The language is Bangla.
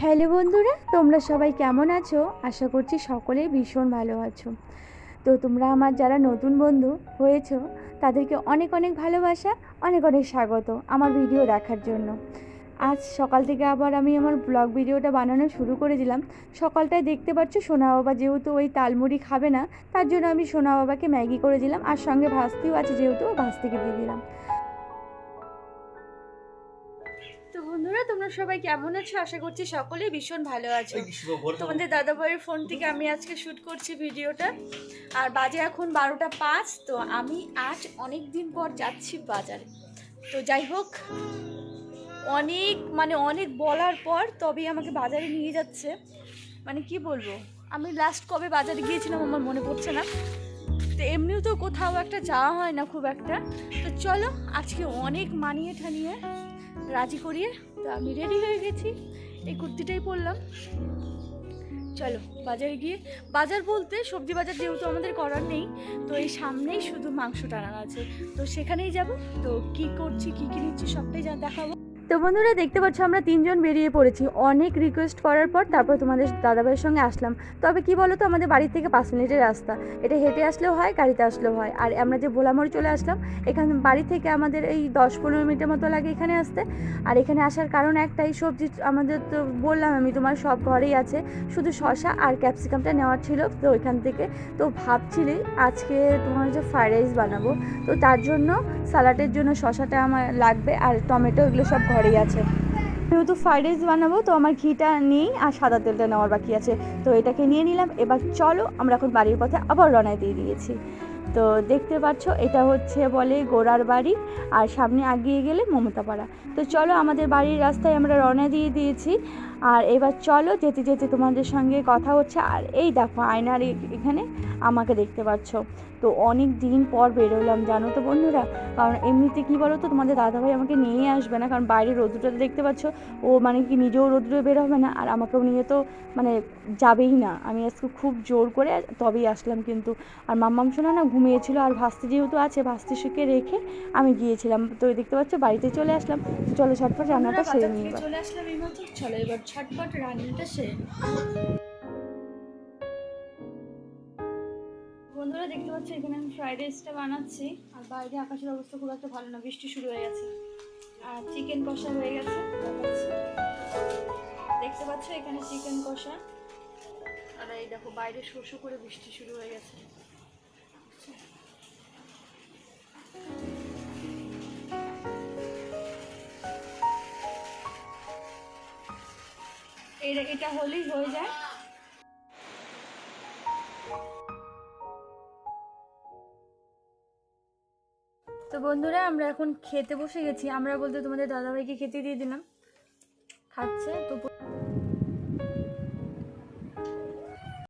হ্যালো বন্ধুরা, তোমরা সবাই কেমন আছো? আশা করছি সকলেই ভীষণ ভালো আছো। তো তোমরা আমার যারা নতুন বন্ধু হয়েছো তাদেরকে অনেক অনেক ভালোবাসা, অনেক অনেক স্বাগত আমার ভিডিও দেখার জন্য। আজ সকাল থেকে আবার আমি আমার ব্লগ ভিডিওটা বানানো শুরু করে দিলাম। সকালটায় দেখতে পাচ্ছ সোনা বাবা যেহেতু ওই তালমুড়ি খাবে না, তার জন্য আমি সোনা বাবাকে ম্যাগি করে দিলাম, আর সঙ্গে ভাস্তিও আছে যেহেতু ভাস্তিকে দিয়ে দিলাম। তো বন্ধুরা, তোমরা সবাই কেমন আছো? আশা করছি সকলেই ভীষণ ভালো আছো। তোমাদের দাদাভাইয়ের ফোন থেকে আমি আজকে শ্যুট করছি ভিডিওটা, আর বাজে এখন 12টা 5। তো আমি আজ অনেক দিন পর যাচ্ছি বাজারে। তো যাই হোক, অনেক বলার পর তবেই আমাকে বাজারে নিয়ে যাচ্ছে। মানে কি বলবো, আমি লাস্ট কবে বাজারে গিয়েছিলাম আমার মনে পড়ছে না। তো এমনিও তো কোথাও একটা যাওয়া হয় না খুব একটা। তো চলো, আজকে অনেক মানিয়ে ঠানিয়ে রাজি করিয়ে তো আমি রেডি হয়ে গেছি, এই কুর্তিটাই পরলাম। চলো বাজারে গিয়ে, বাজার বলতে সবজি বাজার যেহেতু আমাদের করার নেই, তো এই সামনেই শুধু মাংস টানা আছে, তো সেখানেই যাব। তো কি করছি, কি কি নিচ্ছি সবটাই দেখাবো। তো বন্ধুরা দেখতে পাচ্ছ আমরা তিনজন বেরিয়ে পড়েছি অনেক রিকোয়েস্ট করার পর। তারপর তোমাদের দাদাভাইয়ের সঙ্গে আসলাম। তবে কি বলো তো, আমাদের বাড়ি থেকে 5 মিনিটের রাস্তা। এটা হেঁটে আসলেও হয়, গাড়িতে আসলেও হয়। আর আমরা যে ভোলামোড় চলে আসলাম, এখানে বাড়ি থেকে আমাদের এই 10-15 মিনিটের মতো লাগে এখানে আসতে। আর এখানে আসার কারণ একটাই, সবজি আমাদের তো বললাম আমি তোমার সব ঘরেই আছে, শুধু শসা আর ক্যাপসিকামটা নেওয়ার ছিল তো ওইখান থেকে। তো ভাবছিলি আজকে তোমার যে ফ্রাইড রাইস বানাবো, তো তার জন্য স্যালাডের জন্য শসাটা আমার লাগবে, আর টমেটো এগুলো সব ঘরেই আছে। যেহেতু ফ্রাইড রাইস বানাবো তো আমার ঘিটা নেই আর সাদা তেলটা নেওয়ার বাকি আছে, তো এটাকে নিয়ে নিলাম। এবার চলো, আমরা এখন বাড়ির পথে আবার রওনা দিয়ে দিয়েছি। তো দেখতে পাচ্ছ এটা হচ্ছে বলে গোড়ার বাড়ি, আর সামনে আগিয়ে গেলে মমতাপাড়া। তো চলো, আমাদের বাড়ির রাস্তায় আমরা রওনা দিয়ে দিয়েছি। আর এবার চলো, যেতে যেতে তোমাদের সঙ্গে কথা হচ্ছে। আর এই দেখো আয়নার এখানে আমাকে দেখতে পাচ্ছ। তো অনেক দিন পর বেরোলাম জানো তো বন্ধুরা, কারণ এমনিতে কী বলো তো, তোমাদের দাদাভাই আমাকে নিয়ে আসবে না, কারণ বাইরে রোদ্রুটা দেখতে পাচ্ছ, ও মানে কি নিজেও রোদ্রে বের হবে না, আর আমাকেও নিয়ে তো মানে যাবেই না। আমি আজকে খুব জোর করে তবেই আসলাম কিন্তু। আর মাম্মাম শোনা না ঘুমিয়েছিল, আর ভাস্তি যেহেতু আছে ভাস্তিকে রেখে আমি গিয়েছিলাম। তো দেখতে পাচ্ছ বাড়িতে চলে আসলাম। চলো ঝটপট রান্নাটা সেরে নিয়ে চলে আসলাম এই মাত্র। চলো এবার ঝটপট রান্নাটা সেরে। বন্ধুরা দেখতে পাচ্ছ এখানে আমি ফ্রাইড রাইসটা বানাচ্ছি, আর বাইরে আকাশের অবস্থা খুব একটা ভালো না, বৃষ্টি শুরু হয়ে গেছে। আর চিকেন কষা হয়ে গেছে, দেখতে পাচ্ছ এখানে চিকেন কষা। আর এই দেখো বাইরে শো শো করে বৃষ্টি শুরু হয়ে গেছে। এটা হলেই হয়ে যায়। তো বন্ধুরা আমরা এখন খেতে বসে গেছি। আমরা বলতে তোমাদের দাদাভাইকে খেতে দিয়ে দিলাম, খাচ্ছে। তো